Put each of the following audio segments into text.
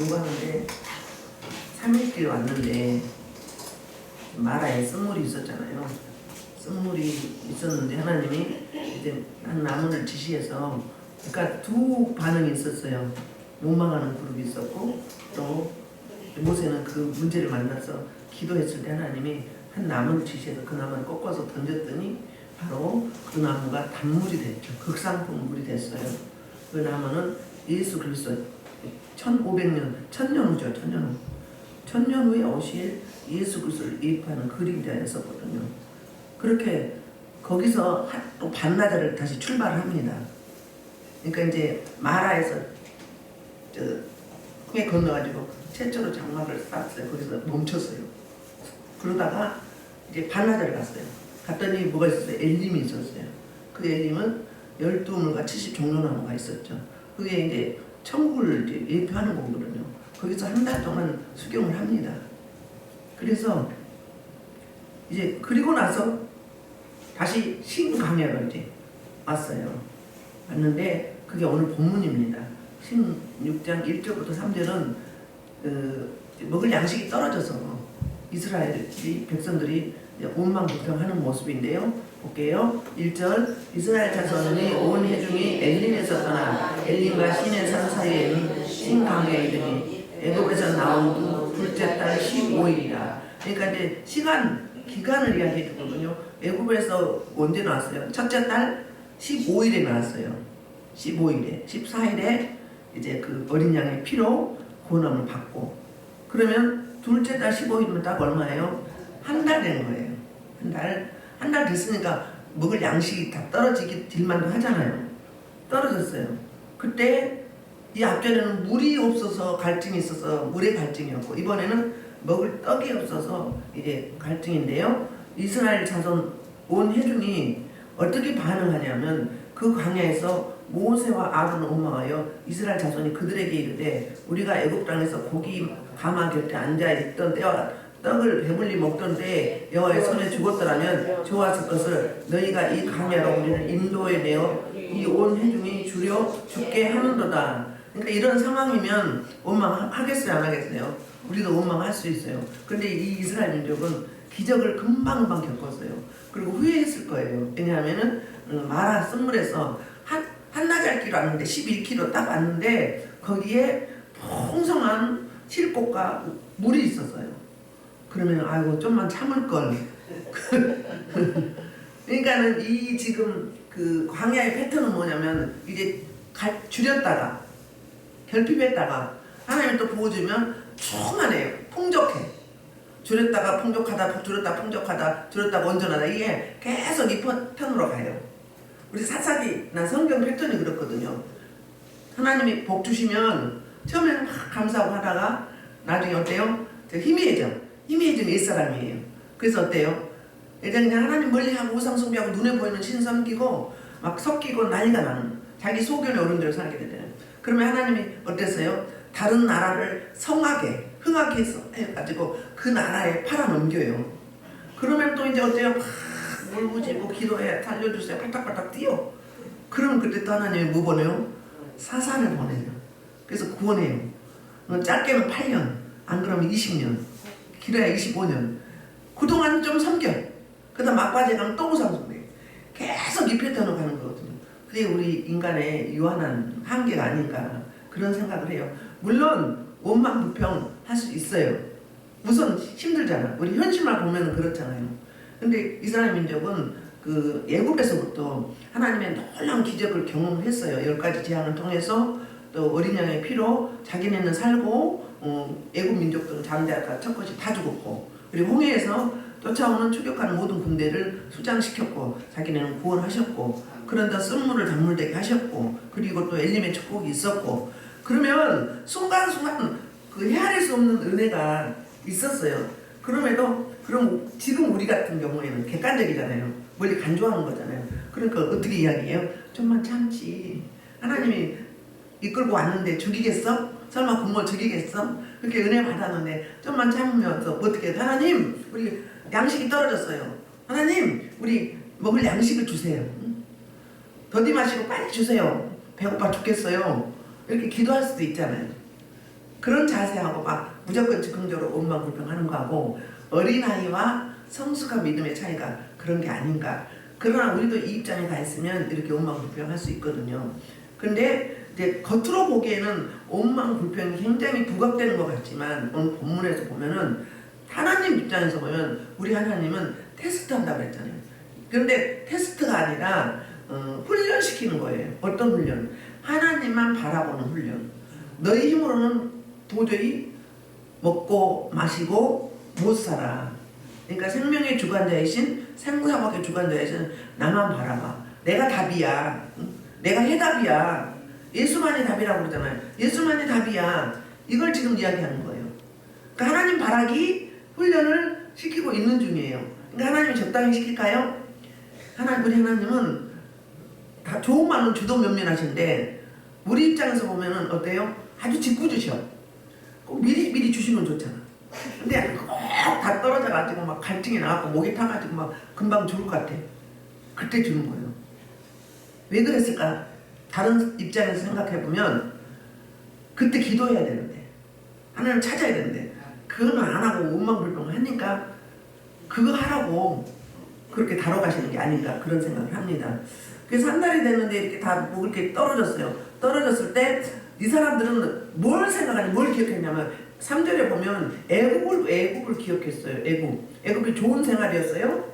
공부하는데 3일길에 왔는데 마라에 쓴물이 있었잖아요. 쓴물이 있었는데 하나님이 이제 한 나무를 지시해서, 그러니까 두 반응이 있었어요. 원망하는 그룹이 있었고, 또 모세는 그 문제를 만나서 기도했을 때 하나님이 한 나무를 지시해서 그 나무를 꺾어서 던졌더니 바로 그 나무가 단물이 됐죠. 극상품 물이 됐어요. 그 나무는 예수 그리스도 1500년, 1000년 후죠. 1000년 후에 오실 예수 그리스도를 예표하는 그림자였었거든요. 그렇게 거기서 또 반나절을 다시 출발합니다. 그러니까 이제 마라에서 회 건너가지고 최초로 장막을 쌓았어요. 거기서 멈췄어요. 그러다가 이제 반나절 갔어요. 갔더니 뭐가 있었어요? 엘림이 있었어요. 그 엘림은 12물과 70종려나무가 있었죠. 그게 이제 천국을 이제 예표하는 거거든요. 거기서 한 달 동안 수경을 합니다. 그래서 이제 그리고 나서 다시 신강야로 이제 왔어요. 왔는데 그게 오늘 본문입니다. 16장 1절부터 3절은 먹을 양식이 떨어져서 이스라엘이 백성들이 원망불평하는 모습인데요. 볼게요. 1절 이스라엘 자손이 온 회중이 엘림에서 떠나 엘림과 시내 산 사이에는 신강야에 이르니 애굽에서 나온 후 둘째 달 15일이라. 그러니까 이제 기간을 이야기해 주거든요. 애굽에서 언제 나왔어요? 첫째 달 15일에 나왔어요. 15일에 14일에 이제 그 어린 양의 피로 구원함을 받고, 그러면 둘째 달 15일이면 딱 얼마예요? 한 달 된 거예요. 한 달 됐으니까 먹을 양식이 다 떨어지길만도 하잖아요. 떨어졌어요. 그때 이 앞전에는 물이 없어서 갈증이 있어서 물의 갈증이었고, 이번에는 먹을 떡이 없어서 이제 갈증인데요. 이스라엘 자손 온 회중이 어떻게 반응하냐면 그 광야에서 모세와 아론을 원망하여 이스라엘 자손이 그들에게 이르되 우리가 애굽 땅에서 고기 가마 곁에 앉아 있던 때와 떡을 배불리 먹던 때에 여호와의 손에 죽었더라면 좋았을 것을 너희가 이 광야로 우리를 인도해 내어 이 온 회중이 주려 죽게 하는도다. 그러니까 이런 상황이면 원망하겠어요, 안 하겠어요? 우리도 원망할 수 있어요. 그런데 이 이스라엘 민족은 기적을 금방금방 겪었어요. 그리고 후회했을 거예요. 왜냐하면은 마라 쓴물에서 한나절 길 왔는데 11km 딱 왔는데 거기에 풍성한 실꽃과 물이 있었어요. 그러면 아이고 좀만 참을 걸. 그러니까는 이 지금 그 광야의 패턴은 뭐냐면 이제 줄였다가 결핍했다가 하나님 또 부어주면 충만해요. 풍족해. 줄였다가 풍족하다, 줄였다가 풍족하다, 줄였다가 온전하다. 이게 계속 이 패턴으로 가요. 우리 사사기나 성경 패턴이 그렇거든요. 하나님이 복 주시면 처음에는 막 감사하고 하다가 나중에 어때요? 희미해지면 옛사람이에요. 그래서 어때요? 예전에 그냥 하나님 멀리하고 우상 숭배하고 눈에 보이는 신 섬기고 막 섞이고 난리가 나는 자기 소견에 오른 대로 살게 되잖아요. 그러면 하나님이 어땠어요? 다른 나라를 성하게 흥하게 해가지고 그 나라에 팔아넘겨요. 그러면 또 이제 어때요? 막 울부짖고 기도해 살려주세요 팔딱팔딱 뛰어. 그러면 그때 또 하나님이 뭐 보내요? 사사를 보내요. 그래서 구원해요. 짧게는 8년, 안 그러면 20년, 길어야 25년. 그동안 좀 섬겨. 그 다음 막바지에 가면 또 우상숭배. 계속 이 패턴으로 가는 거거든요. 그게 우리 인간의 유한한 한계가 아닌가 그런 생각을 해요. 물론 원망불평 할 수 있어요. 우선 힘들잖아. 우리 현실만 보면 그렇잖아요. 근데 이스라엘 민족은 그 애굽에서부터 하나님의 놀라운 기적을 경험했어요. 10가지 재앙을 통해서 또 어린 양의 피로 자기네는 살고 애굽 민족들은 잠자가 첫것이 다 죽었고, 그리고 홍해에서 쫓아오는 추격하는 모든 군대를 수장시켰고 자기네는 구원하셨고, 그런다 쓴물을 단물되게 하셨고, 그리고 또 엘림의 축복이 있었고, 그러면 순간순간 그 헤아릴 수 없는 은혜가 있었어요. 그럼에도 그럼 지금 우리 같은 경우에는 객관적이잖아요. 멀리 간주하는 거잖아요. 그러니까 어떻게 이야기해요? 좀만 참지. 하나님이 이끌고 왔는데 죽이겠어? 설마 굶어 죽이겠어? 그렇게 은혜 받았는데 좀만 참으면서 어떻게 해요? 하나님 우리 양식이 떨어졌어요. 하나님 우리 먹을 양식을 주세요. 더디 마시고 빨리 주세요. 배고파 죽겠어요. 이렇게 기도할 수도 있잖아요. 그런 자세하고 막 무조건 즉흥적으로 원망불평하는 거하고 어린아이와 성숙한 믿음의 차이가 그런 게 아닌가. 그러나 우리도 이 입장에 가 있으면 이렇게 원망불평할 수 있거든요. 근데 이제 겉으로 보기에는 원망불평이 굉장히 부각되는 것 같지만 오늘 본문에서 보면은 하나님 입장에서 보면 우리 하나님은 테스트한다고 했잖아요. 그런데 테스트가 아니라 훈련시키는 거예요. 어떤 훈련? 하나님만 바라보는 훈련. 너희 힘으로는 도저히 먹고 마시고 못 살아. 그러니까 생명의 주관자이신 생사학의 주관자이신 나만 바라봐. 내가 답이야. 내가 해답이야. 예수만이 답이라고 그러잖아요. 예수만이 답이야. 이걸 지금 이야기하는 거예요. 그러니까 하나님 바라기 훈련을 시키고 있는 중이에요. 그러니까 하나님이 적당히 시킬까요? 우리 하나님은 다 좋은 말은 주도면면하신데 우리 입장에서 보면은 어때요? 아주 짓궂으셔. 꼭 미리 주시면 좋잖아. 근데 꼭 다 떨어져가지고 막 갈증이 나갖고 목이 타가지고 막 금방 죽을 것 같아. 그때 주는 거예요. 왜 그랬을까? 다른 입장에서 생각해보면 그때 기도해야 되는데 하나님 찾아야 되는데 그거는 안 하고 원망불평을 하니까 그거 하라고 그렇게 다뤄가시는 게 아닌가 그런 생각을 합니다. 그래서 한 달이 됐는데 이렇게 다 뭐 이렇게 떨어졌어요. 떨어졌을 때 이 사람들은 뭘 생각하냐, 뭘 기억했냐면 3절에 보면 애국을 기억했어요. 애국이 좋은 생활이었어요?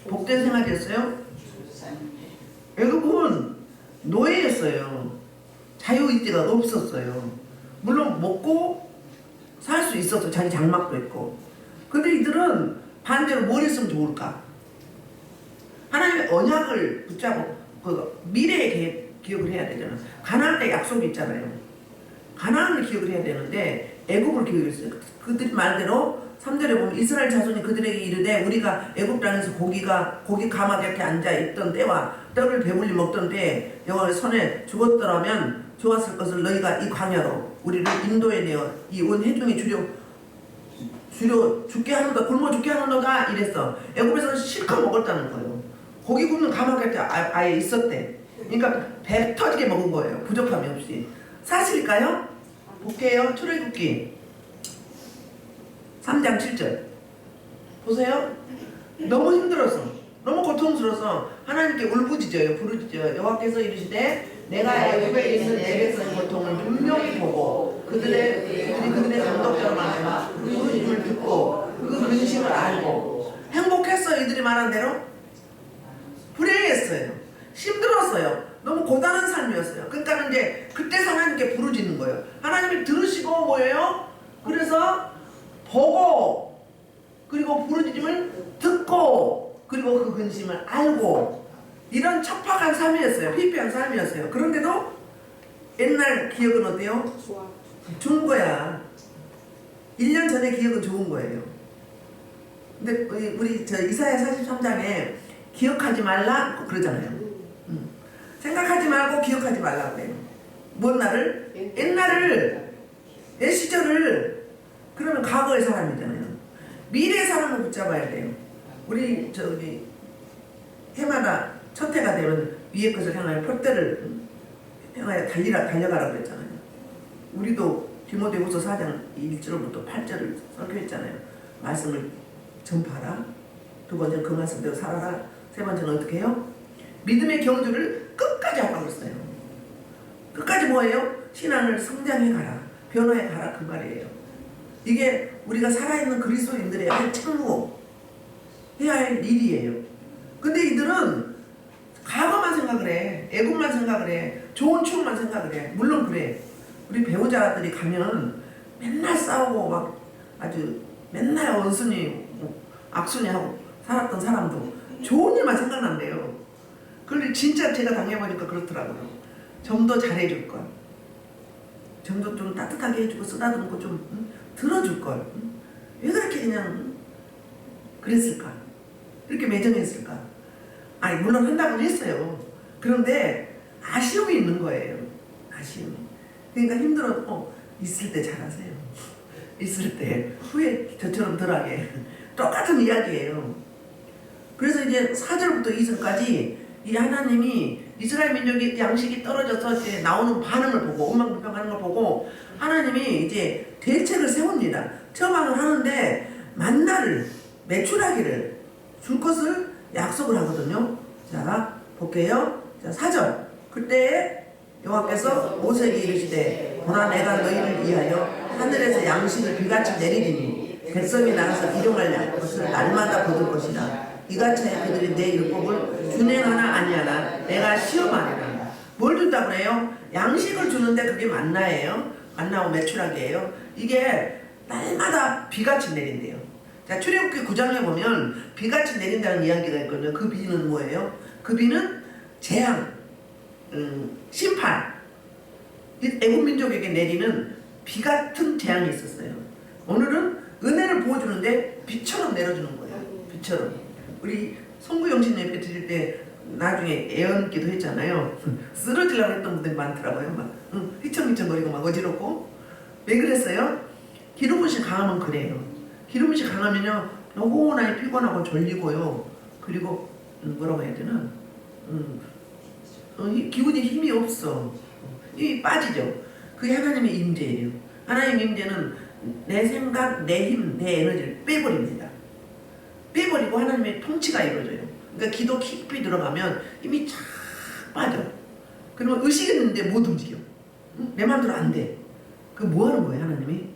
복된 생활이었어요? 애국은 노예였어요. 자유의지가 없었어요. 물론 먹고 살 수 있었어. 자기 장막도 있고. 근데 이들은 반대로 뭘 했으면 좋을까? 하나님의 언약을 붙잡고 그 미래의 기억을 해야 되잖아. 가나안 때 약속이 있잖아요. 가나안을 기억을 해야 되는데 애국을 기억했어요. 그들 말대로 3절에 보면 이스라엘 자손이 그들에게 이르되 우리가 애굽 땅에서 고기 가마 곁에 앉아 있던 때와 떡을 배불리 먹던 때에 여호와의 손에 죽었더라면 좋았을 것을 너희가 이 광야로 우리를 인도해내어 이 온 회중이 주려 죽게 하는다, 굶어 죽게 하는도다 이랬어. 애굽에서 실컷 먹었다는 거예요. 고기 굽는 가마 곁에 아예 있었대. 그러니까 배 터지게 먹은 거예요. 부족함이 없이. 사실일까요? 볼게요. 출애굽기 3장 7절 보세요. 너무 힘들어서 너무 고통스러워서 하나님께 울부짖어요. 부르짖어요. 여호와께서 이르시되 내가 애굽에 있는 내 백성의 고통을 분명히 보고 그들의 감독자로 말하마 부르짖음을 듣고 그 근심을 알고 행복했어요. 이들이 말한 대로 불행했어요. 힘들었어요. 너무 고단한 삶이었어요. 그러니까 이제 그때 하나님께 부르짖는 거예요. 하나님이 들으시고 뭐예요? 그래서 보고 그리고 부르짖음을 듣고 그리고 그 근심을 알고 이런 척박한 삶이었어요. 피폐한 삶이었어요. 그런데도 옛날 기억은 어때요? 좋은 거야. 1년 전의 기억은 좋은 거예요. 근데 우리 이사야 43장에 기억하지 말라 그러잖아요. 생각하지 말고 기억하지 말라고 그래요. 뭔 날을? 옛날을, 옛 시절을. 그러면 과거의 사람이잖아요. 미래의 사람을 붙잡아야 돼요. 우리 해마다 첫 해가 되면 위의 것을 향하여 폴대를 향하여 달려가라고 그랬잖아요. 우리도 디모데후서 4장 1절부터 8절을 설교했잖아요. 말씀을 전파하라. 두 번째는 그 말씀대로 살아라. 세 번째는 어떻게 해요? 믿음의 경주를 끝까지 하라고 했어요. 끝까지 뭐예요? 신앙을 성장해 가라. 변화해 가라. 그 말이에요. 이게 우리가 살아있는 그리스도인들의 한 책무 해야 할 일이에요. 근데 이들은 과거만 생각을 해. 애국만 생각을 해. 좋은 추억만 생각을 해. 물론 그래. 우리 배우자들이 가면 맨날 싸우고 막 아주 맨날 원순이 악순이 하고 살았던 사람도 좋은 일만 생각난대요. 그런데 진짜 제가 당해보니까 그렇더라고요. 좀 더 잘해줄 걸. 좀 더 좀 따뜻하게 해주고 쓰다듬고 좀 들어줄 걸. 왜 그렇게 그냥 그랬을까? 이렇게 매정했을까? 아니 물론 한다고 했어요. 그런데 아쉬움이 있는 거예요. 아쉬움이. 그러니까 힘들어도 있을 때 잘하세요. 있을 때 후회 저처럼 덜하게. 똑같은 이야기예요. 그래서 이제 4절부터 2절까지 이 하나님이 이스라엘 민족이 양식이 떨어져서 이제 나오는 반응을 보고 원망불평하는 걸 보고 하나님이 이제 대책을 세웁니다. 처방을 하는데 만나를 매출하기를 줄 것을 약속을 하거든요. 자 볼게요. 자 4절 그때 여호와께서 모세에게 이르시되 보라 내가 너희를 위하여 하늘에서 양식을 비같이 내리리니 백성이 나가서 일용할 것을 날마다 거둘 것이라 이같이 그들이 내 율법을 준행하나 아니하나 내가 시험하리라. 뭘 준다고 그래요? 양식을 주는데 그게 만나예요. 만나고 매출하기예요. 이게 날마다 비같이 내린대요. 자 출애굽기 9장에 보면 비같이 내린다는 이야기가 있거든요. 그 비는 뭐예요? 그 비는 재앙, 심판. 애국 민족에게 내리는 비 같은 재앙이 있었어요. 오늘은 은혜를 부어주는데 비처럼 내려주는 거예요. 비처럼. 우리 송구영신 예배 드릴 때 나중에 애언기도 했잖아요. 쓰러지려고 했던 분들이 많더라고요. 막 휘청휘청거리고 막 어지럽고. 왜 그랬어요? 기름붓이 강하면 그래요. 기름붓이 강하면요 영원하게 피곤하고 졸리고요. 그리고 뭐라고 해야 되나? 기운이 힘이 없어. 힘이 빠지죠. 그게 하나님의 임재예요. 하나님의 임재는 내 생각, 내 힘, 내 에너지를 빼버립니다. 빼버리고 하나님의 통치가 이루어져요. 그러니까 기도 깊이 들어가면 힘이 쫙 빠져. 그러면 의식이 있는데 못 움직여. 내 마음대로 안 돼. 그 뭐 하는 거예요, 하나님이?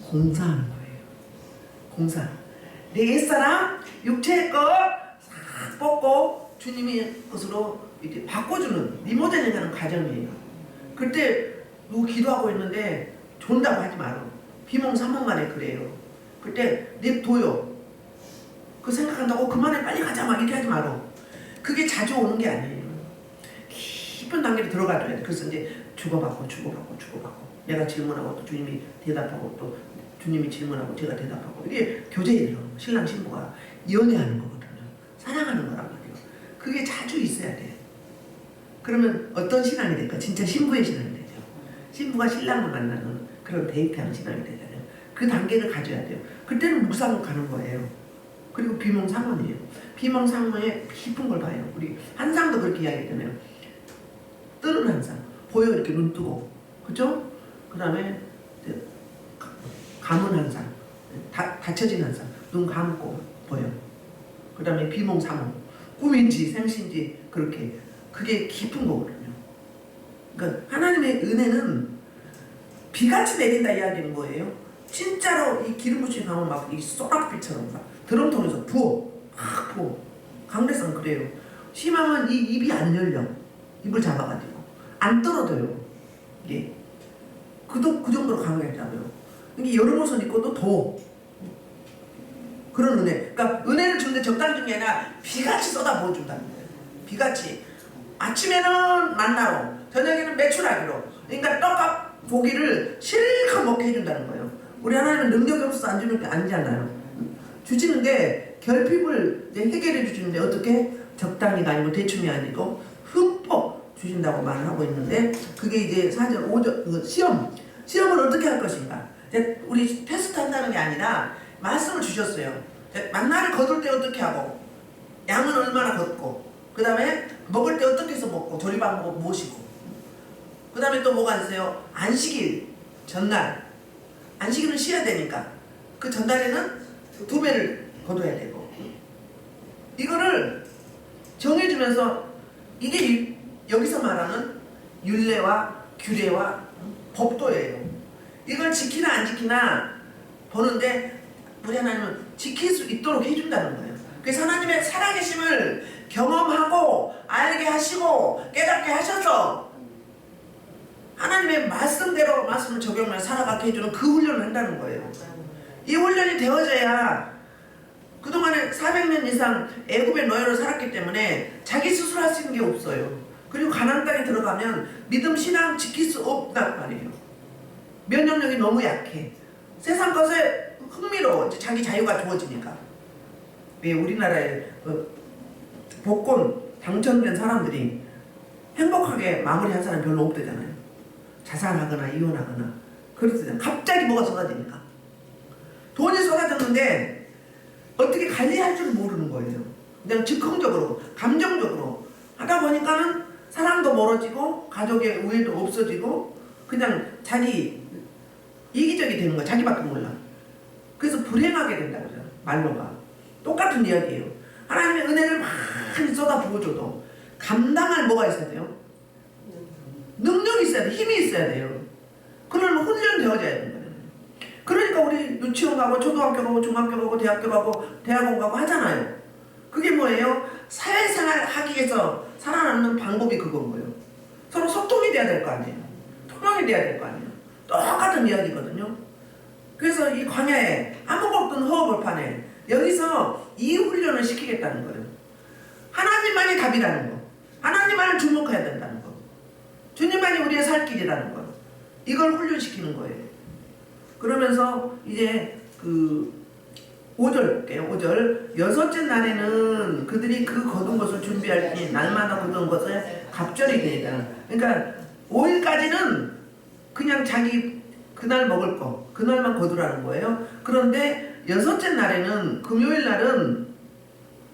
공사하는 거예요. 공사. 내 옛사람, 육체의 거 싹 뽑고 주님의 것으로 이제 바꿔주는 리모델링하는 과정이에요. 그때 누구 기도하고 있는데 존다고 하지 마라. 비몽사몽간에 그래요. 그때 냅둬요. 그 생각한다고 그만해 빨리 가자 막 이렇게 하지 마라. 그게 자주 오는 게 아니에요. 깊은 단계로 들어가줘야 돼. 그래서 이제 주고받고 내가 질문하고 또 주님이 대답하고 또 주님이 질문하고 제가 대답하고 이게 교제에 들어. 신랑 신부가 연애하는 거거든요. 사랑하는 거란 말이에요. 그게 자주 있어야 돼요. 그러면 어떤 신앙이 될까? 진짜 신부의 신앙이 되죠. 신부가 신랑을 만나는 그런 데이트하는 신앙이 되잖아요. 그 단계를 가져야 돼요. 그때는 묵상을 가는 거예요. 그리고 비몽사몽이에요. 비몽사몽에 깊은 걸 봐요. 우리 한상도 그렇게 이야기했잖아요. 뜨는 한상. 보여 이렇게 눈 뜨고. 그죠? 그 다음에 감은 한상. 닫혀진 한상. 눈 감고 보여. 그 다음에 비몽사몽. 꿈인지 생신지 그렇게. 그게 깊은 거거든요. 그러니까 하나님의 은혜는 비같이 내린다 이야기는 뭐예요? 진짜로 이 기름 부신 강을 막 이 쏘락비처럼 막 드럼통에서 부어. 팍 부어. 강대상 그래요. 심하면 이 입이 안 열려. 입을 잡아가지고. 안 떨어져요. 이게. 그 정도로 강하겠다고요. 이게 여름 옷을 입고도 더워. 그런 은혜. 그러니까 은혜를 주는데 적당히 주는 게 아니라 비같이 쏟아 부어준다는 거예요. 비같이. 아침에는 만나로, 저녁에는 매출하기로. 그러니까 떡과 고기를 실컷 먹게 해준다는 거예요. 우리 하나님은 능력이 없어서 안 주는 게 아니잖아요. 주시는데 결핍을 해결해 주시는데 어떻게? 적당히가 아니고 대충이 아니고 흠뻑 주신다고 말을 하고 있는데 그게 이제 4절 5절 그 시험을 어떻게 할 것인가. 우리 테스트 한다는 게 아니라 말씀을 주셨어요. 만나를 거둘 때 어떻게 하고 양은 얼마나 걷고 그 다음에 먹을 때 어떻게 해서 먹고 조리방법 무엇이고 그 다음에 또 뭐가 있어요? 안식일 전날 안식일은 쉬어야 되니까 그 전날에는 2배를 거둬야 되고 이거를 정해주면서 이게 여기서 말하는 율례와 규례와 법도예요. 이걸 지키나 안 지키나 보는데 우리 하나님은 지킬 수 있도록 해준다는 거예요. 그래서 하나님의 살아계심을 경험하고 알게 하시고 깨닫게 하셔서 하나님의 말씀대로 말씀을 적용하며 살아가게 해주는 그 훈련을 한다는 거예요. 이 훈련이 되어져야 그동안에 400년 이상 애굽의 노예로 살았기 때문에 자기 스스로 할 수 있는 게 없어요. 그리고 가나안 땅에 들어가면 믿음 신앙 지킬 수 없단 말이에요. 면역력이 너무 약해. 세상 것에 흥미로워. 자기 자유가 주어지니까. 왜 우리나라에 복권 당첨된 사람들이 행복하게 마무리한 사람 별로 없대잖아요. 자살하거나 이혼하거나 그렇잖아요. 갑자기 뭐가 쏟아지니까. 돈이 쏟아졌는데 어떻게 관리할 줄 모르는 거예요. 그냥 즉흥적으로 감정적으로 하다 보니까는 사랑도 멀어지고 가족의 우애도 없어지고 그냥 자기 이기적이 되는 거야. 자기밖에 몰라. 그래서 불행하게 된다고 그러죠. 말로가. 똑같은 이야기예요. 하나님의 은혜를 많이 쏟아 부어줘도 감당할 뭐가 있어야 돼요? 능력이 있어야 돼. 힘이 있어야 돼요. 그러면 훈련되어져야 되는 거예요. 그러니까 우리 유치원 가고 초등학교 가고 중학교 가고 대학교 가고 대학원 가고 하잖아요. 그게 뭐예요? 사회생활 하기 위해서 살아남는 방법이 그건 거예요. 서로 소통이 돼야 될 거 아니에요. 통용이 돼야 될 거 아니에요. 똑같은 이야기거든요. 그래서 이 광야에 아무것도 없던 허허벌판에 여기서 이 훈련을 시키겠다는 거예요. 하나님만이 답이라는 거. 하나님만을 주목해야 된다는 거. 주님만이 우리의 살 길이라는 거. 이걸 훈련시키는 거예요. 그러면서 이제 그 5절 볼게요. 5절. 여섯째 날에는 그들이 그 거둔 것을 준비할 때 날마다 거둔 것을 갑절이 되리라. 그러니까 5일까지는 그냥 자기 그날 먹을 거 그날만 거두라는 거예요. 그런데 여섯째 날에는 금요일 날은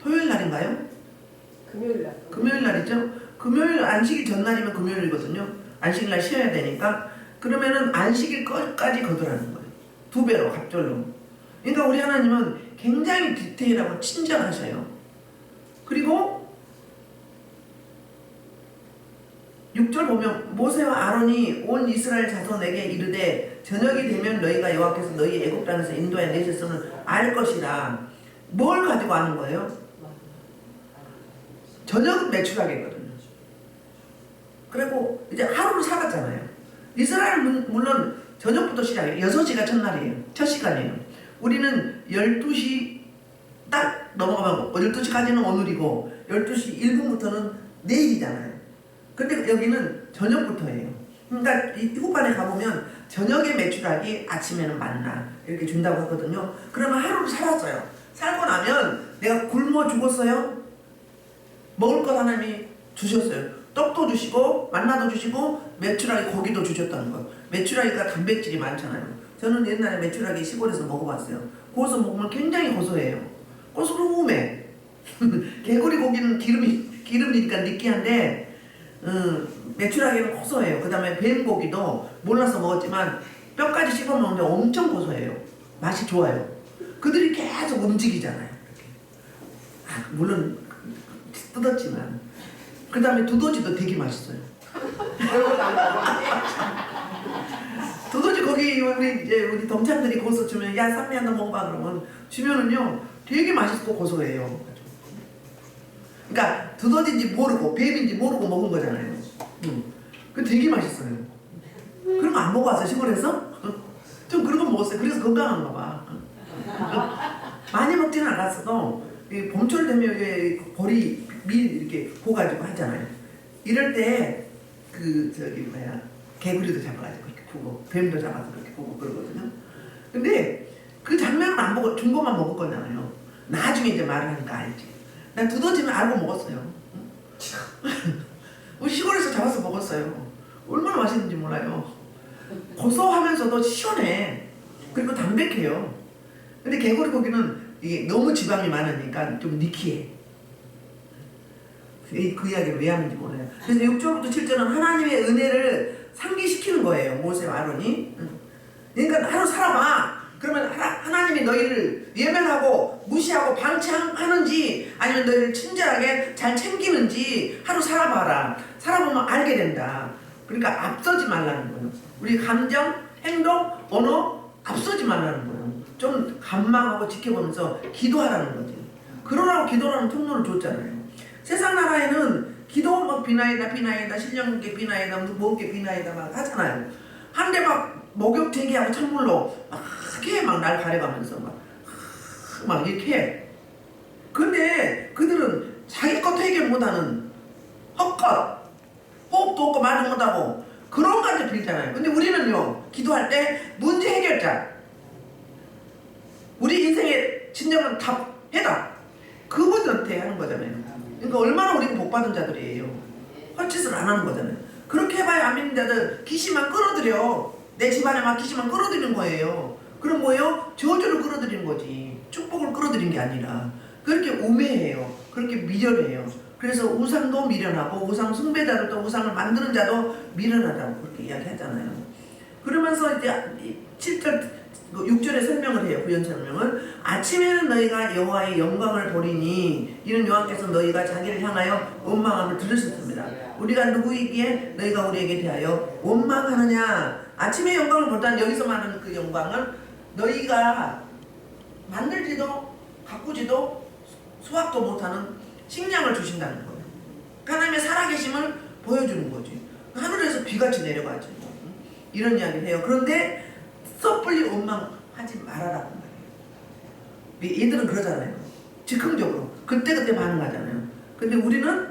토요일 날인가요? 금요일 날. 금요일 날이죠. 금요일 안식일 전날이면 금요일이거든요. 안식일 날 쉬어야 되니까 그러면은 안식일 끝까지 거두라는 거예요. 2배로 갑절로. 그러니까 우리 하나님은 굉장히 디테일하고 친절하셔요. 그리고 6절 보면 모세와 아론이 온 이스라엘 자손에게 이르되 저녁이 되면 너희가 여호와께서 너희 애굽 땅에서 인도해 내셨음을 알 것이라. 뭘 가지고 아는 거예요? 저녁은 매출하겠거든요. 그리고 이제 하루를 살았잖아요. 이스라엘은 물론 저녁부터 시작해요. 6시가 첫날이에요. 첫 시간이에요. 우리는 12시 딱 넘어가면 12시까지는 오늘이고 12시 1분부터는 내일이잖아요. 근데 여기는 저녁부터예요. 그러니까 이 후반에 가보면 저녁에 매출하기 아침에는 만나 이렇게 준다고 하거든요. 그러면 하루를 살았어요. 살고 나면 내가 굶어 죽었어요? 먹을 것 하나님이 주셨어요. 떡도 주시고 만나도 주시고 메추라기 고기도 주셨다는 거예요. 메추라기가 단백질이 많잖아요. 저는 옛날에 메추라기 시골에서 먹어봤어요. 거기서 먹으면 굉장히 고소해요. 고소름해. 개구리 고기는 기름이니까 느끼한데 메추라기는 고소해요. 그 다음에 뱀고기도 몰라서 먹었지만 뼈까지 씹어 먹는데 엄청 고소해요. 맛이 좋아요. 그들이 계속 움직이잖아요. 물론 뜯었지만 그 다음에 두더지도 되게 맛있어요. 두더지 거기 우리 동창들이 거기서 주면 야 쌈미 하나 먹어봐 그러면 주면은요 되게 맛있고 고소해요. 그러니까 두더지인지 모르고 뱀인지 모르고 먹은 거잖아요. 그 되게 맛있어요. 그런 거 안 먹어봤어 시골에서? 좀 그런 거 먹었어요. 그래서 건강한가 봐. 많이 먹지는 않았어도 봄철 되면 왜 보리 밀 이렇게 구워가지고 하잖아요. 이럴 때 그 저기 뭐야 개구리도 잡아가지고 이렇게 구워 뱀도 잡아서 그렇게 구워 그러거든요. 근데 그 장면은 안 보고 준 것만 먹을 거잖아요. 나중에 이제 말을 하니까 알지. 난 두더지는 알고 먹었어요. 우리 시골에서 잡아서 먹었어요. 얼마나 맛있는지 몰라요. 고소하면서도 시원해. 그리고 담백해요. 근데 개구리 고기는 이게 너무 지방이 많으니까 좀 니키해. 그 이야기를 왜 하는지 몰라요. 그래서 6절부터 7절은 하나님의 은혜를 상기시키는 거예요. 모세와 아론이. 그러니까 하루 살아봐. 그러면 하나님이 너희를 예면하고 무시하고 방치하는지 아니면 너희를 친절하게 잘 챙기는지 하루 살아봐라. 살아보면 알게 된다. 그러니까 앞서지 말라는 거예요. 우리 감정, 행동, 언어 앞서지 말라는 거예요. 좀 감망하고 지켜보면서 기도하라는 거지. 그러라고 기도라는 통로를 줬잖아요. 세상 나라에는 기도 뭐 비나이다 신령계 비나이다 뭔게 비나이다 막 하잖아요. 한데 막 목욕 대기하고 찬물로 막 크게 막 날 가려가면서 막 이렇게 해. 근데 그들은 자기 것 해결 못하는 헛것 호흡도 없고 말도 못하고 그런 것들 빌잖아요. 근데 우리는요 기도할 때 문제 해결자 우리 인생의 진정한 답 해답 그분들한테 하는 거잖아요. 그러니까 얼마나 우리가 복받은 자들이에요. 헛짓을 안 하는 거잖아요. 그렇게 해봐야 안 믿는 자들 귀신만 끌어들여. 내 집안에 막 귀신만 끌어들이는 거예요. 그럼 뭐예요? 저주를 끌어들이는 거지. 축복을 끌어들이는 게 아니라 그렇게 우매해요. 그렇게 미련해요. 그래서 우상도 미련하고 우상 숭배자들도 우상을 만드는 자도 미련하다고 그렇게 이야기하잖아요. 그러면서 이제 7절 6절에 설명을 해요. 구현 설명은 아침에는 너희가 여호와의 영광을 보리니 이는 여호와께서 너희가 자기를 향하여 원망함을 들으셨습니다. 우리가 누구이기에 너희가 우리에게 대하여 원망하느냐. 아침에 영광을 보다는 여기서 말하는 그 영광은 너희가 만들지도 가꾸지도 수확도 못하는 식량을 주신다는 거예요. 하나님의 살아계심을 보여주는 거지. 하늘에서 비같이 내려가지. 이런 이야기를 해요. 그런데 섣불리 원망하지 말아라고 말해요. 얘들은 그러잖아요. 즉흥적으로 그때그때 반응하잖아요. 근데 우리는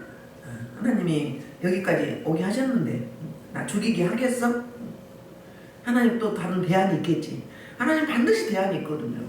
하나님이 여기까지 오게 하셨는데 나 죽이게 하겠어? 하나님 또 다른 대안이 있겠지. 하나님 반드시 대안이 있거든요.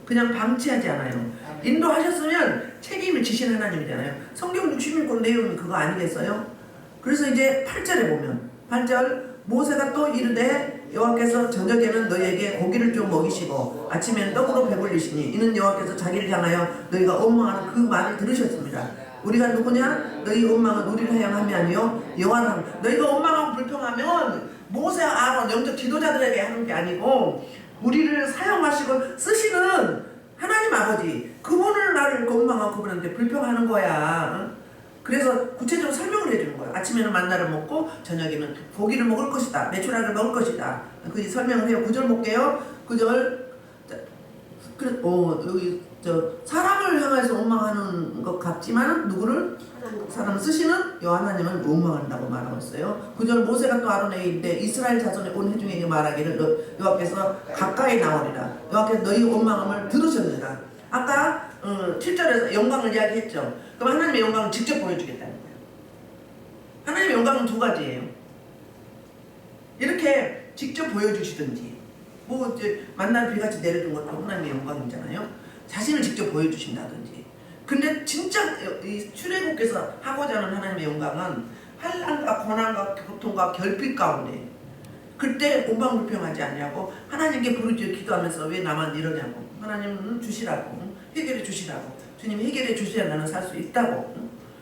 그냥 방치하지 않아요. 인도하셨으면 책임을 지신 하나님이잖아요. 성경 66권 내용이 그거 아니겠어요? 그래서 이제 8절에 보면 8절 모세가 또 이르되 여호와께서 저녁에는 너희에게 고기를 좀 먹이시고 아침에는 떡으로 배불리시니 이는 여호와께서 자기를 향하여 너희가 원망하는 그 말을 들으셨습니다. 우리가 누구냐? 너희 원망은 우리를 향함이 아니요 여호와는. 너희가 원망하고 불평하면 모세와 아론 영적 지도자들에게 하는 게 아니고 우리를 사용하시고 쓰시는 하나님 아버지 그분을 나를 원망하고 그분한테 불평하는 거야. 그래서 구체적으로 설명을 해주는 거예요. 아침에는 만나를 먹고 저녁에는 고기를 먹을 것이다. 메추라기를 먹을 것이다. 그 설명을 해요. 9절 볼게요. 9절 여기 사람을 향해서 원망하는 것 같지만 누구를? 사람 쓰시는 여호와 하나님은 원망한다고 말하고 있어요. 9절 모세가 또 아론에게 이르되 이스라엘 자손의 온 회중에게 말하기를 여호와께서 가까이 나오리라. 여호와께서 너희 원망함을 들으셨느니라. 아까 7절에서 영광을 이야기했죠. 그럼 하나님의 영광을 직접 보여주겠다는 거예요. 하나님의 영광은 두 가지예요. 이렇게 직접 보여주시든지 뭐 이제 만날 비같이 내려준 것도 하나님의 영광이잖아요. 자신을 직접 보여주신다든지. 근데 진짜 이 출애굽께서 하고자 하는 하나님의 영광은 환난과 고난과 고통과 결핍 가운데 그때 원망불평하지 않냐고 하나님께 부르짖어 기도하면서 왜 나만 이러냐고 하나님은 주시라고 해결해 주시라고 주님 해결해 주셔야 나는 살 수 있다고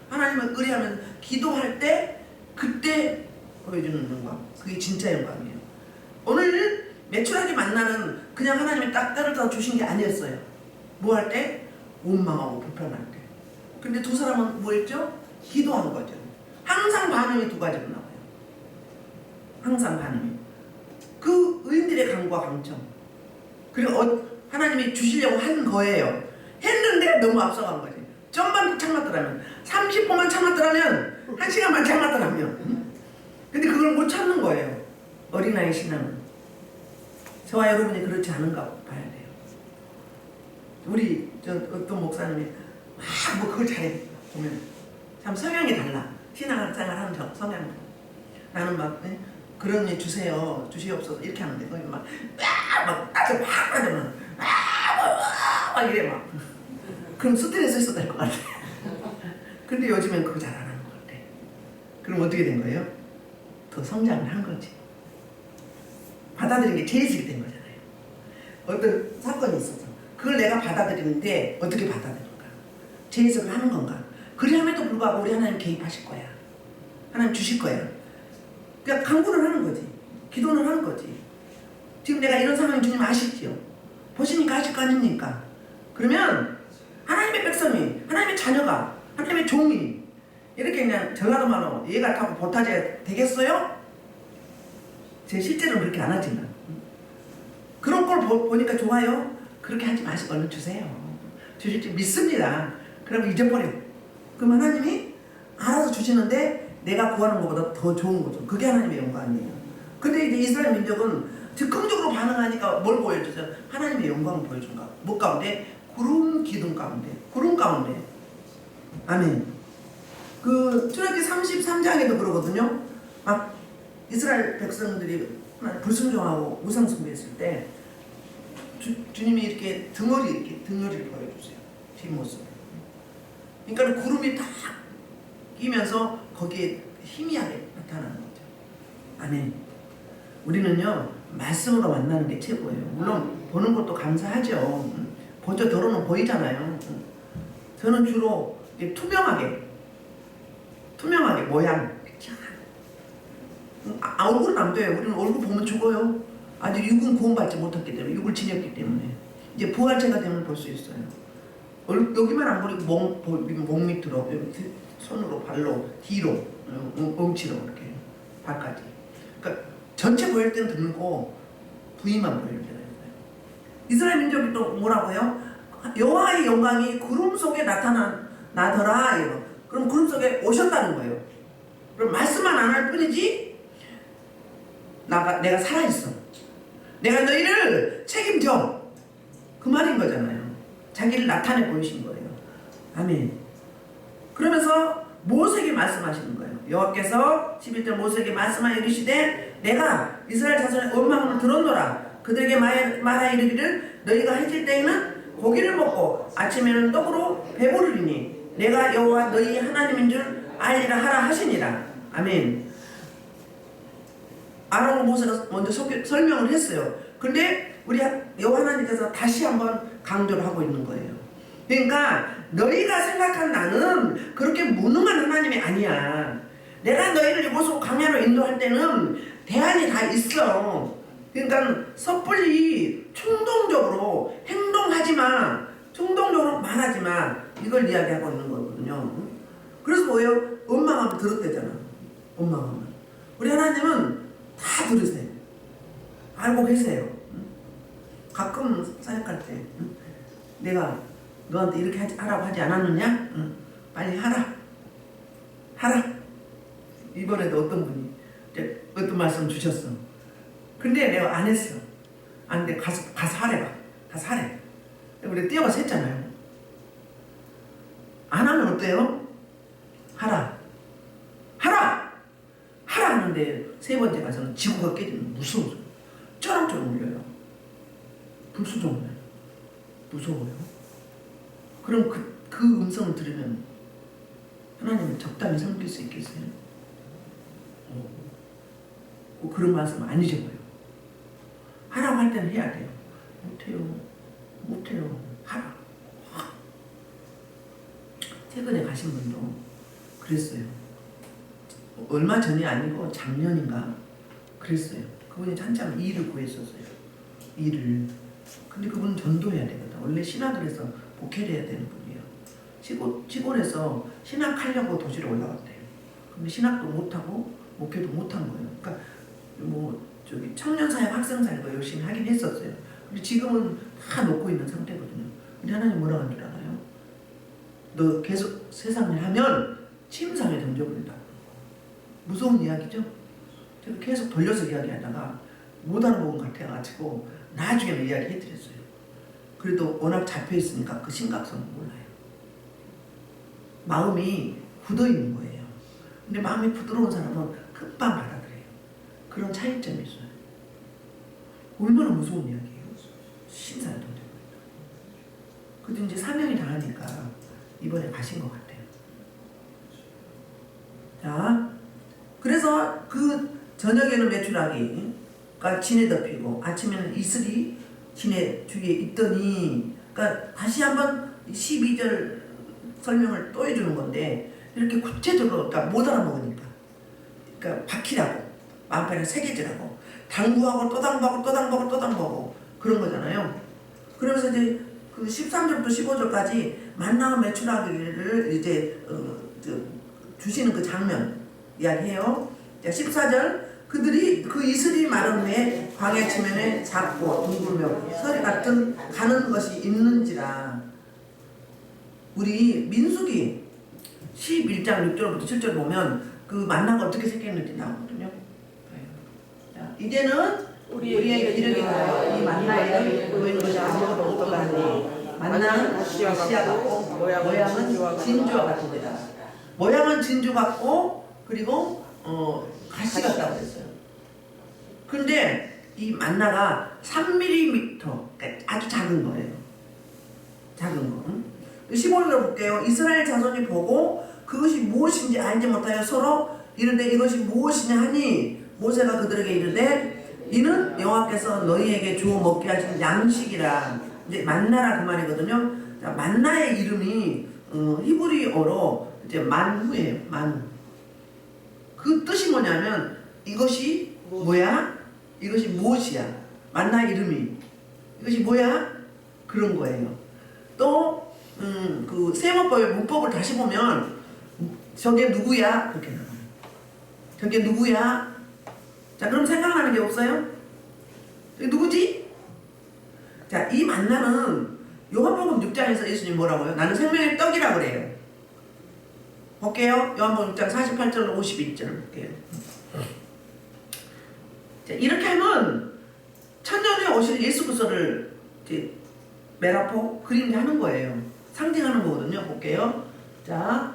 하나님을 의뢰하면서 기도할 때 그때 보여주는 영광 그게 진짜 영광이에요. 오늘 메추라기 만나는 그냥 하나님이 딱 떨어져 주신 게 아니었어요. 뭐 할 때? 원망하고 불평할 때. 근데 두 사람은 뭐 했죠? 기도한 거죠. 항상 반응이 두 가지로 나와요. 항상 반응이. 그 의인들의 강과 강청. 그리고 하나님이 주시려고 한 거예요. 했는데 너무 앞서간 거지. 좀만 참았더라면 30분만 참았더라면 1시간만 참았더라면 근데 그걸 못 참는 거예요. 어린아이 신앙은. 저와 여러분이 그렇지 않은가 봐야 돼요. 우리 어떤 목사님이 뭐 그걸 잘해 보면 참 성향이 달라. 신앙생활 하는 성향이 나는 막 그런 일 주세요 주시옵소서 이렇게 하는데 거기 막 아주 막 하면 막 이래 막 그럼 스트레스 있어도 될 것 같아. 근데 요즘엔 그거 잘 안 하는 것 같아. 그럼 어떻게 된 거예요? 더 성장을 한 거지. 받아들이는 게 제일식이 된 거잖아요. 어떤 사건이 있어서 그걸 내가 받아들이는데 어떻게 받아들일까? 제해석을 하는 건가? 그리함에도 불구하고 우리 하나님 개입하실 거야. 하나님 주실 거야. 그러니까 간구를 하는 거지. 기도를 하는 거지. 지금 내가 이런 상황이 주님 아시지요? 보시니까 하실 거 아닙니까? 그러면 하나님의 백성이, 하나님의 자녀가, 하나님의 종이 이렇게 그냥 전라도 말로 얘가 타고 보타제 되겠어요? 제 실제로는 그렇게 안 하지만 그런 걸 보니까 좋아요? 그렇게 하지 마시고 얼른 주세요. 주실 줄 믿습니다. 그러면 잊어버려. 그럼 하나님이 알아서 주시는데 내가 구하는 것보다 더 좋은 거죠. 그게 하나님의 영광이에요. 근데 이제 이스라엘 민족은 즉흥적으로 반응하니까 뭘 보여주세요? 하나님의 영광을 보여준가? 뭐 가운데? 구름 기둥 가운데. 구름 가운데. 아멘. 그 출애굽기 33장에도 그러거든요. 막 이스라엘 백성들이 불순종하고 우상 숭배했을 때 주님이 이렇게 등어리를 보여주세요. 뒷모습. 그러니까 구름이 딱 끼면서 거기에 희미하게 나타나는 거죠. 아멘. 우리는요 말씀으로 만나는 게 최고예요. 물론 보는 것도 감사하죠. 보죠. 더러는 보이잖아요. 저는 주로 투명하게 모양. 얼굴은 안 돼요. 우리는 얼굴 보면 죽어요. 아직 육은 구원받지 못했기 때문에, 육을 지녔기 때문에 이제 부활체가 되면 볼 수 있어요. 여기만 안 보이고 목 밑으로, 손으로, 발로, 뒤로, 엉치로 이렇게 발까지. 그러니까 전체 보일 때는 드물고 부위만 보일 때가 있어요. 이스라엘 민족이 또 뭐라고요? 여호와의 영광이 구름 속에 나타나더라. 이거. 그럼 구름 속에 오셨다는 거예요. 그럼 말씀만 안 할 뿐이지 내가 살아있어. 내가 너희를 책임져. 그 말인 거잖아요. 자기를 나타내 보이신 거예요. 아멘. 그러면서 모세에게 말씀하시는 거예요. 여호와께서 11절 모세에게 말씀하여 이르시되 내가 이스라엘 자손의 원망을 들었노라. 그들에게 말하여 이르기를 너희가 해질 때에는 고기를 먹고 아침에는 떡으로 배부르리니 내가 여호와 너희 하나님인 줄 알리라 하라 하시니라. 아멘. 아론과 모세가 먼저 설명을 했어요. 근데 우리 여호와 하나님께서 다시 한번 강조를 하고 있는 거예요. 그러니까 너희가 생각한 나는 그렇게 무능한 하나님이 아니야. 내가 너희를 이곳으로 광야로 인도할 때는 대안이 다 있어. 그러니까 섣불리 충동적으로 행동하지 마. 충동적으로 말하지 마. 이걸 이야기하고 있는 거거든요. 그래서 뭐예요? 원망하면 들었대잖아. 원망하면. 우리 하나님은 다 들으세요. 알고 계세요. 가끔 사역할 때 내가 너한테 이렇게 하라고 하지 않았느냐? 빨리 하라. 이번에도 어떤 분이 이제 어떤 말씀 주셨어. 근데 내가 안 했어. 안 돼. 가서 하래. 가서 하래. 우리 뛰어가서 했잖아요. 안 하면 어때요? 하라 하는데 세 번째 가서는 지구가 깨지면 무서워서 쩌렁쩌렁 울려요. 불수종을 무서워요. 그럼 그 음성을 들으면 하나님을 적당히 섬길 수 있겠어요? 그런 말씀 안 잊어버려. 하라고 할 때는 해야 돼요. 못해요. 하라. 최근에 가신 분도 그랬어요. 얼마 전이 아니고 작년인가 그랬어요. 그분이 한참 일을 구했었어요. 일을. 근데 그분은 전도해야 되거든. 원래 신학을해서 목회를 해야 되는 분이에요. 시골에서 신학하려고 도시로 올라갔대요. 근데 신학도 못하고 목회도 못한 거예요. 그러니까 청년사역, 학생사역 열심히 하긴 했었어요. 근데 지금은 다 놓고 있는 상태거든요. 근데 하나님 뭐라고 하는 줄 알아요? 너 계속 세상을 하면 침상에 던져버린다. 무서운 이야기죠? 제가 계속 돌려서 이야기하다가 못 알아보는 것 같아가지고 나중에는 이야기해드렸어요. 그래도 워낙 잡혀있으니까 그 심각성은 몰라요. 마음이 굳어있는 거예요. 근데 마음이 부드러운 사람은 금방 받아들여요. 그런 차이점이 있어요. 얼마나 무서운 이야기예요. 심사를 던져버린다. 그래도 이제 사명이 당하니까 이번에 가신 것 같아요. 자, 그래서 그 저녁에는 메추라기가 진에 덮이고 아침에는 이슬이 진에 주위에 있더니, 그러니까 다시 한번 12절 설명을 또 해주는 건데 이렇게 구체적으로, 그러니까 못 알아먹으니까, 그러니까 박히라고 마음판에 새겨지라고 당부하고 또 당부하고 또 당부하고 또 당부하고 그런 거잖아요. 그러면서 이제 그 13절부터 15절까지 만나와 메추라기를 이제 주시는 그 장면 이야기해요. 14절 그들이 그 이슬이 마른 후에 광야 지면에 작고 둥글며 서리 같은 가는 것이 있는지라. 우리 민수기 11장 6절부터 7절 보면 그 만나가 어떻게 새겼는지 나오거든요. 자, 이제는 우리에게 이르게 하여 이 만나에 보이는 것이 아무것도 없도다 하니 만나는 가시와 같고 모양은 진주와 같으니라. 모양은 진주 같고 그리고 가시 같다고 했어요. 근데 이 만나가 3mm, 그러니까 아주 작은 거예요. 작은 거. 15절로 볼게요. 이스라엘 자손이 보고 그것이 무엇인지 알지 못하여 서로 이르되 이것이 무엇이냐 하니 모세가 그들에게 이르되 이는 여호와께서 너희에게 주어 먹게 하신 양식이라. 이제 만나라 그 말이거든요. 자, 만나의 이름이 히브리어로 이제 만후예요. 만후. 그 뜻이 뭐냐면 이것이 뭐야? 이것이 무엇이야? 만나 이름이 이것이 뭐야? 그런 거예요. 또 그 세모법의 문법을 다시 보면 저게 누구야? 그렇게 나와요. 저게 누구야? 자, 그럼 생각나는 게 없어요? 저게 누구지? 자, 이 만나는 요한복음 6장에서 예수님 뭐라고요? 나는 생명의 떡이라 그래요. 볼게요. 요한복음 6장 48절 52절 볼게요. 자, 이렇게 하면 천년에 오실 예수 그리스도를 메라포 그림하는 거예요. 상징하는 거거든요. 볼게요. 자,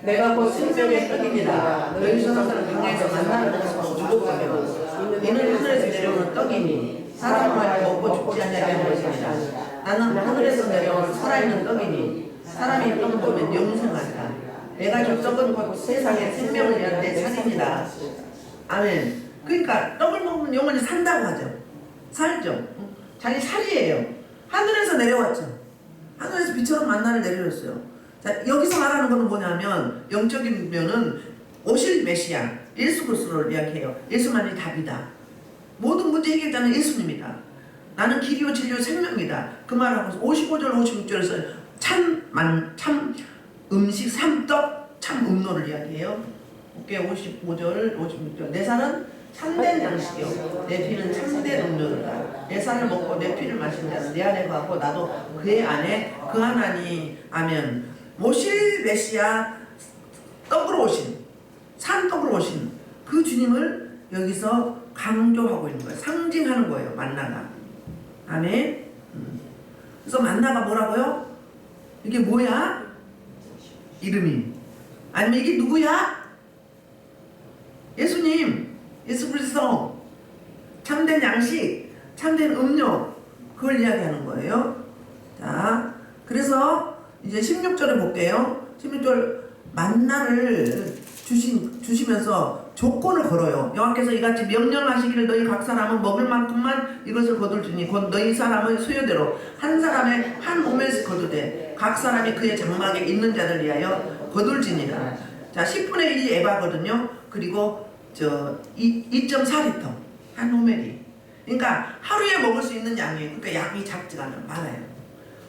내가 곧 생명의 떡입니다. 너희 조상들은 강에서 만나를 먹고 죽었거며 이는 하늘에서 내려오는 떡이니 사람을 먹고 죽지 않냐는 것입니다. 나는 하늘에서 내려온 살아있는 떡이니 사람이 떡을 보면 영생하리라. 내가 줄 떡은 곧 세상의 생명을 위한 내 살입니다. 아멘. 그러니까 떡을 먹으면 영원히 산다고 하죠. 살죠. 자기 살이에요. 하늘에서 내려왔죠. 하늘에서 비처럼 만나를 내려줬어요. 자, 여기서 말하는 것은 뭐냐면 영적인 면은 오실 메시아 예수 그리스도를 이야기해요. 예수만이 답이다. 모든 문제 해결자는 예수님이다. 나는 길이요 진리요 생명이다. 그 말하고 55절 56절에서 참 음식 삼떡 참 음료를 이야기해요. 볼게요. 55절 56절 내 살은 참된 양식이요 내 피는 참된 음료다. 내 살을 먹고 내 피를 마신 자는 내 안에 거하고 나도 그의 안에 거하나니. 아멘. 오실 메시아 떡으로 오신 산떡으로 오신 그 주님을 여기서 강조하고 있는 거예요. 상징하는 거예요. 만나가. 아멘. 그래서 만나가 뭐라고요? 이게 뭐야? 이름이. 아니면 이게 누구야? 예수님, 예수 그리스도, 참된 양식, 참된 음료, 그걸 이야기하는 거예요. 자, 그래서 이제 16절에 볼게요. 16절 만나를 주시면서 조건을 걸어요. 여호와께서 이같이 명령하시기를 너희 각 사람은 먹을 만큼만 이것을 거둘지니 곧 너희 사람의 수요대로 한 사람의 한 오멜씩 거두되 각 사람이 그의 장막에 있는 자들 위하여 거둘지니라. 자, 10분의 1이 에바거든요. 그리고 2.4리터 한 오멜이. 그러니까 하루에 먹을 수 있는 양이에요. 그러니까 양이 작지가 않아요. 많아요.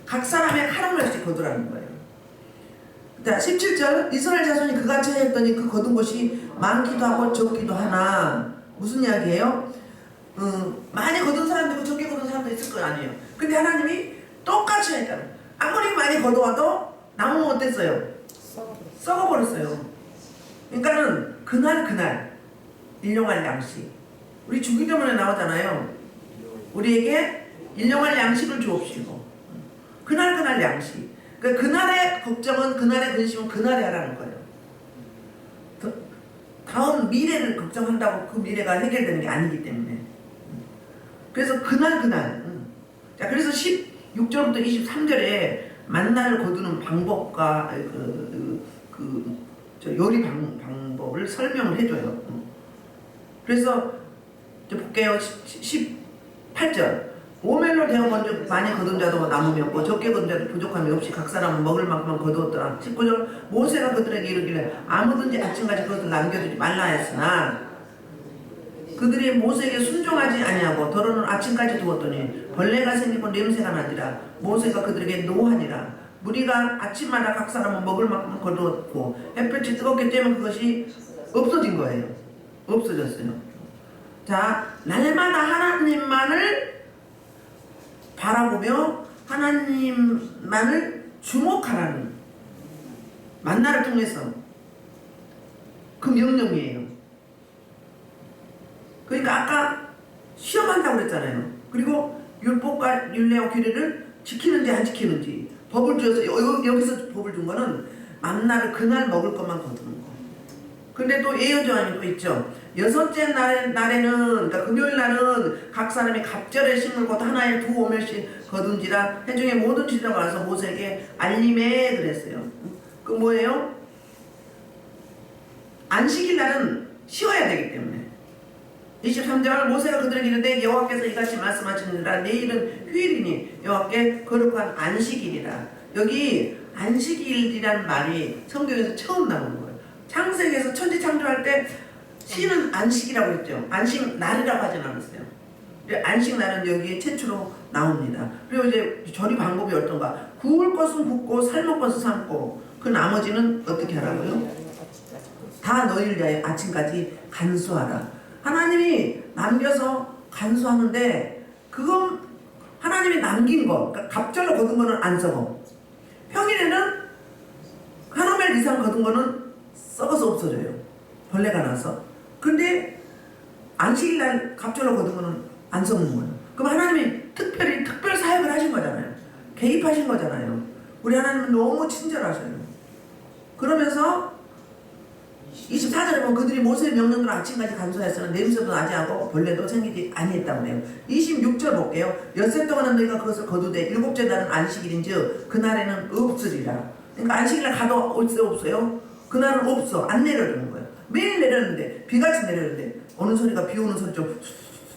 각 사람의 한 오멜씩 거두라는 거예요. 자, 17절 이스라엘 자손이 그같이 하였더니 그 거둔 것이 많기도 하고 적기도 하나. 무슨 이야기예요? 많이 거둔 사람도 있고 적게 거둔 사람도 있을 거 아니에요. 근데 하나님이 똑같이 하니까 아무리 많이 거둬와도 나무는 어땠어요? 썩어버렸어요. 그러니까는 그날 일용할 양식. 우리 주기도문에 나오잖아요. 우리에게 일용할 양식을 주옵시고 그날 양식. 그러니까 그날의 걱정은 그날의 근심은 그날에 하라는 거예요. 다음 미래를 걱정한다고 그 미래가 해결되는 게 아니기 때문에. 그래서 그날. 자, 그래서 16절부터 23절에 만나를 거두는 방법과 요리 방법을 설명을 해줘요. 그래서 볼게요. 18절 오멜로 되어 먼저 많이 거둔 자도 남음이 없고 적게 거둔 자도 부족함이 없이 각 사람은 먹을 만큼만 거두었더라. 19절 모세가 그들에게 이르기를 아무든지 아침까지 그것을 남겨두지 말라 했으나 그들이 모세에게 순종하지 아니하고 더러는 아침까지 두었더니 벌레가 생기고 냄새가 나니라. 모세가 그들에게 노하니라. 무리가 아침마다 각 사람은 먹을 만큼 거두었고 햇볕이 뜨겁기 때문에 그것이 없어진 거예요. 없어졌어요. 자, 날마다 하나님만을 바라보며 하나님만을 주목하라는 만나를 통해서 그 명령이에요. 그러니까 아까 시험한다고 그랬잖아요. 그리고 율법과 율례와 규례를 지키는지 안 지키는지 법을 주어서 여기서 법을 준 거는 만나를 그날 먹을 것만 거두는 거. 근데 또 예언조항이 또 있죠. 여섯째 날에는 그러니까 금요일 날은 각 사람이 갑절에 심을 것 하나에 2오멜씩 거둔지라 회중의 모든 지도자가 와서 모세에게 알림해 그랬어요. 그 뭐예요? 안식일 날은 쉬어야 되기 때문에. 23절 모세가 그들에게 이르되 여호와께서 이같이 말씀하시느니라 내일은 휴일이니 여호와께 거룩한 안식일이라. 여기 안식일이라는 말이 성경에서 처음 나오는 거예요. 창세기에서 천지 창조할 때 쉬는 안식이라고 했죠. 안식 날이라고 하진 않았어요. 안식날은 여기에 최초로 나옵니다. 그리고 이제 절이 방법이 어떤가? 구울 것은 굽고 삶을 것은 삶고 그 나머지는 어떻게 하라고요? 다 너희를 위하여 아침까지 간수하라. 하나님이 남겨서 간수하는데 그건 하나님이 남긴 거, 그러니까 갑절로 거둔 거는 안 썩어. 평일에는 한 오멜 이상 거둔 거는 썩어서 없어져요. 벌레가 나서. 근데 안식일날 갑절로 거둔 거는 안 썩는 거예요. 그럼 하나님이 특별 사역을 하신 거잖아요. 개입하신 거잖아요. 우리 하나님은 너무 친절하셔요. 그러면서 24절에 보면 그들이 모세의 명령대로 아침까지 간수하였으나 냄새도 나지 않고 벌레도 생기지 아니했다고 해요. 26절 볼게요. 엿새 동안은 너희가 그것을 거두되 일곱째 날은 안식일인즉 그날에는 없으리라. 그러니까 안식일날 가도 없어요? 그날은 없어. 안 내려주는 거예요. 매일 내렸는데 비같이 내렸는데 어느 소리가 비 오는 소리 좀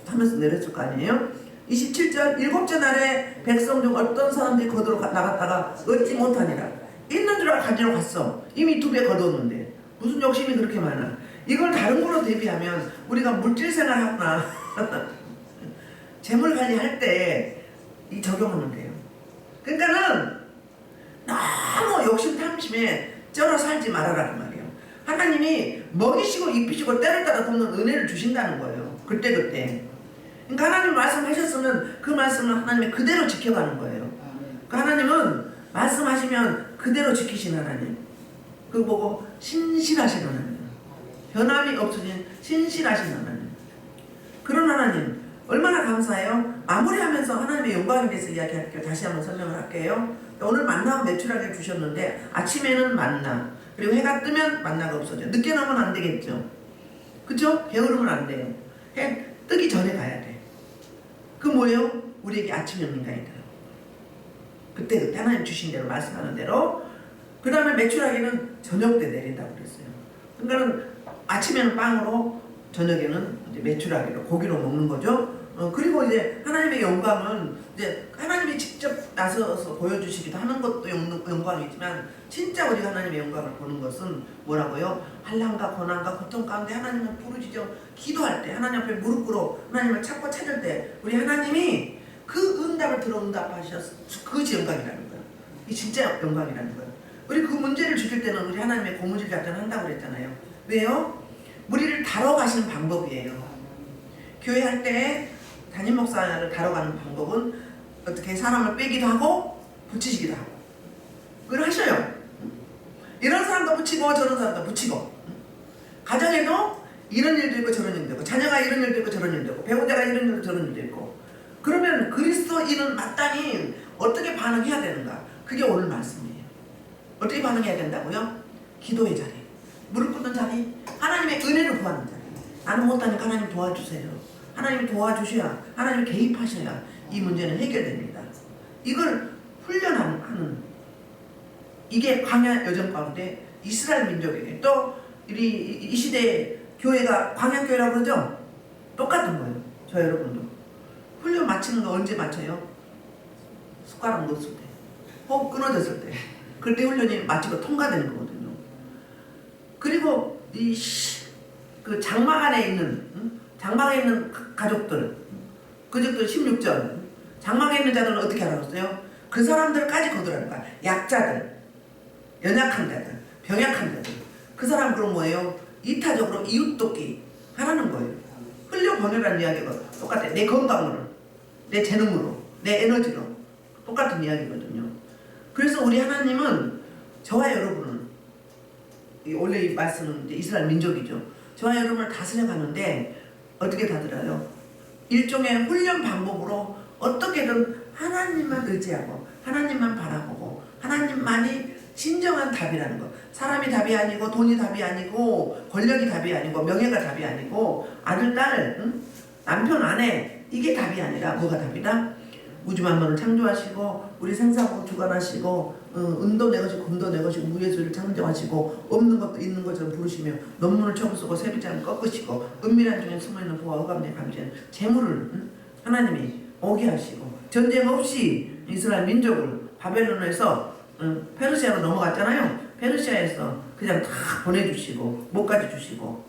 하면서 내렸을 거 아니에요? 27절 일곱째 날에 백성 중 어떤 사람들이 거두러 나갔다가 얻지 못하니라. 있는 줄 알고 가지러 갔어. 이미 2배 거두었는데 무슨 욕심이 그렇게 많아. 이걸 다른 거로 대비하면 우리가 물질 생활하거나 재물 관리할 때 이 적용하면 돼요. 그러니까는 너무 욕심 탐심에 쩔어 살지 말아라 그 말이에요. 하나님이 먹이시고 입히시고 때를 따라 돕는 은혜를 주신다는 거예요. 그때. 그러니까 하나님 말씀하셨으면 그 말씀을 하나님이 그대로 지켜가는 거예요. 그 하나님은 말씀하시면 그대로 지키신 하나님. 그거 보고 신실하신 하나님. 변함이 없으신 신실하신 하나님. 그런 하나님 얼마나 감사해요. 마무리하면서 하나님의 영광에 대해서 이야기할게요. 다시 한번 설명을 할게요. 오늘 만나와 매출하게 주셨는데 아침에는 만나, 그리고 해가 뜨면 만나가 없어져. 늦게 나오면 안 되겠죠. 그쵸? 게으르면 안 돼요. 해 뜨기 전에 가야 돼. 그 뭐예요? 우리에게 아침 영린가이다. 그때 하나님 주신 대로 말씀하는 대로. 그 다음에 매출하기는 저녁 때 내린다고 그랬어요. 그러니까는 아침에는 빵으로, 저녁에는 이제 매출하기로 고기로 먹는 거죠. 그리고 이제 하나님의 영광은 이제 하나님이 직접 나서서 보여주시기도 하는 것도 영광이지만 진짜 우리가 하나님의 영광을 보는 것은 뭐라고요? 환난과 고난과 고통 가운데 하나님을 부르짖어 기도할 때, 하나님 앞에 무릎 꿇어 하나님을 찾고 찾을 때 우리 하나님이 그 응답을 들어 응답하셔서 그것이 영광이라는 거예요. 이 진짜 영광이라는 거예요. 우리 그 문제를 죽일 때는 우리 하나님의 고무줄 작전을 한다고 그랬잖아요. 왜요? 우리를 다뤄가시는 방법이에요. 교회 할 때 담임 목사를 다뤄가는 방법은 어떻게 사람을 빼기도 하고 붙이시기도 하고 그걸 하셔요. 이런 사람도 붙이고 저런 사람도 붙이고, 가정에도 이런 일도 있고 저런 일도 있고, 자녀가 이런 일도 있고 저런 일도 있고, 배우자가 이런 일도 저런 일도 있고. 그러면 그리스도인은 마땅히 어떻게 반응해야 되는가? 그게 오늘 말씀이에요. 어떻게 반응해야 된다고요? 기도의 자리, 무릎 꿇는 자리, 하나님의 은혜를 구하는 자리. 나는 못하니까 하나님 도와주세요. 하나님이 도와주셔야, 하나님이 개입하셔야 이 문제는 해결됩니다. 이걸 훈련하는, 이게 광야 여정 가운데 이스라엘 민족에게, 또 이 시대에 교회가 광야교회라고 그러죠? 똑같은 거예요. 저 여러분도 훈련 마치는 거 언제 마쳐요? 숟가락 놓았을 때, 호흡 끊어졌을 때, 그때 훈련이 마치고 통과되는 거거든요. 그리고 그 장막 안에 있는, 장막에 있는 가족들, 그저도 16절, 장막에 있는 자들은 어떻게 알았어요? 그 사람들까지 거두라는 거야. 약자들, 연약한 자들, 병약한 자들. 그 사람 그럼 뭐예요? 이타적으로 이웃돕기 하라는 거예요. 흘려보내라는 이야기가 똑같아요. 내 건강으로, 내 재능으로, 내 에너지로 똑같은 이야기거든요. 그래서 우리 하나님은, 저와 여러분은, 원래 이 말씀은 이제 이스라엘 민족이죠. 저와 여러분을 다스려가는데 어떻게 다스려요? 일종의 훈련 방법으로 어떻게든 하나님만 의지하고 하나님만 바라보고 하나님만이 진정한 답이라는 거. 사람이 답이 아니고 돈이 답이 아니고 권력이 답이 아니고 명예가 답이 아니고 아들, 딸, 남편, 아내, 이게 답이 아니라 뭐가 답이다? 우주 만물을 창조하시고 우리 생사하고 주관하시고 은도 내 것이고 금도 내 것이고 무예수를 창조하시고 없는 것도 있는 것처럼 부르시며 논문을 쳐부수고 세비장을 꺾으시고 은밀한 중에 숨어있는 부와 억압내 감시하는 재물을 하나님이 오게 하시고, 전쟁 없이 이스라엘 민족을 바벨론에서 페르시아로 넘어갔잖아요. 페르시아에서 그냥 다 보내주시고 목까지 주시고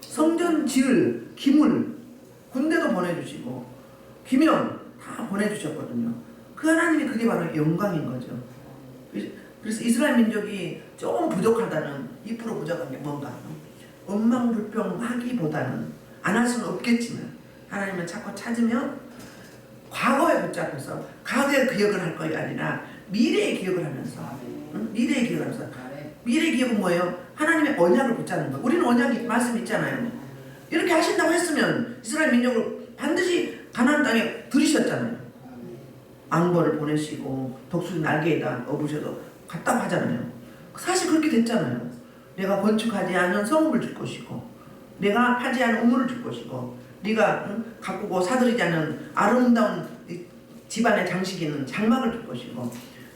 성전 지을 기물, 군대도 보내주시고 기명 다 보내주셨거든요. 그 하나님이 그게 바로 영광인 거죠. 그래서 이스라엘 민족이 조금 부족하다는 2% 부족한 게 뭔가 원망불평하기보다는 안 할 수는 없겠지만 하나님은 자꾸 찾으며 과거에 붙잡혀서 과거의 기억을 할 것이 아니라 미래의 기억을 하면서 미래의 기억을 하면서 미래의 기억은 뭐예요? 하나님의 언약을 붙잡는 거. 우리는 언약이 말씀 있잖아요. 이렇게 하신다고 했으면 이스라엘 민족을 반드시 가나안 땅에 들이셨잖아요. 앙벌을 보내시고 독수리 날개에다 업으셔도 갔다고 하잖아요. 사실 그렇게 됐잖아요. 내가 건축하지 않은 성읍을 줄 것이고 내가 파지 않은 우물을 줄 것이고 네가 가꾸고 사들이지 않은 아름다운 집안의 장식이 있는 장막을 줄 것이고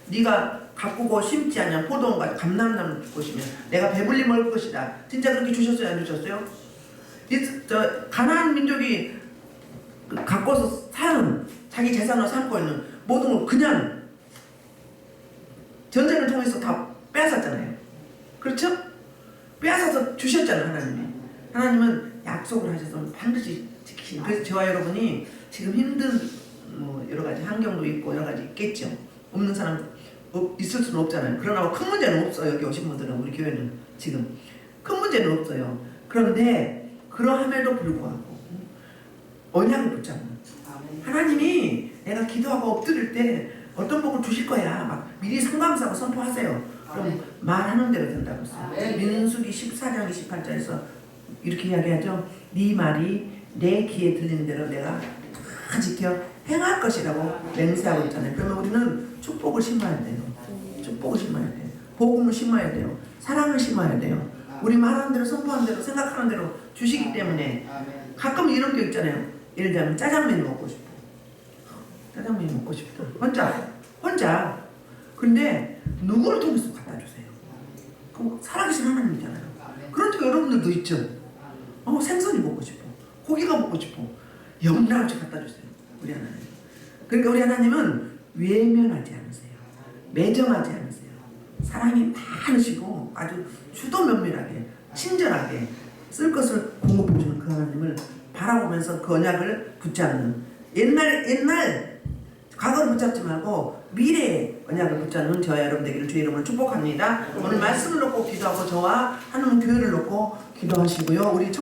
네가 가꾸고 심지 않은 포도원과 감람나무를 줄 것이며 내가 배불리 먹을 것이다. 진짜 그렇게 주셨어요? 안 주셨어요? 가나안 민족이 가꿔서 사는 자기 재산으로 삼고 있는 모든 걸 그냥 전쟁을 통해서 다 빼앗았잖아요. 그렇죠? 빼앗아서 주셨잖아요. 하나님은 약속을 하셔서 반드시 지키신. 그래서 저와 여러분이 지금 힘든 여러 가지 환경도 있고 여러 가지 있겠죠. 없는 사람 있을 수는 없잖아요. 그러나 큰 문제는 없어요. 여기 오신 분들은 우리 교회는 지금 큰 문제는 없어요. 그런데 그러함에도 불구하고 언약을 붙잡는 하나님이 내가 기도하고 엎드릴 때 어떤 복을 주실 거야. 막 미리 상감사고 선포하세요. 그럼 말하는 대로 된다고 했어요. 민수기 14장 28절에서 이렇게 이야기하죠. 네 말이 내 귀에 들리는 대로 내가 다 지켜 행할 것이라고 맹세하고 있잖아요. 그러면 우리는 축복을 심어야 돼요. 축복을 심어야 돼요. 복음을 심어야 돼요. 사랑을 심어야 돼요. 우리 말하는 대로 선포하는 대로 생각하는 대로 주시기 때문에 가끔 이런 게 있잖아요. 예를 들면 짜장면이 먹고 싶어. 짜장면이 먹고 싶다. 혼자. 근데 누구를 통해서 갖다 주세요. 그럼 살아계신 하나님이잖아요. 그런 데 여러분들도 있죠. 생선이 먹고 싶어. 고기가 먹고 싶어. 영락없이 갖다 주세요. 우리 하나님. 그러니까 우리 하나님은 외면하지 않으세요. 매정하지 않으세요. 사랑이 많으시고 아주 주도 면밀하게 친절하게 쓸 것을 공급해 주는 그 하나님을 바라보면서 그 언약을 붙잡는 옛날 과거를 붙잡지 말고 미래의 언약을 붙잡는 저와 여러분 되기를 주의 이름으로 축복합니다. 오늘 말씀을 놓고 기도하고 저와 하나님 교회를 놓고 기도하시고요. 우리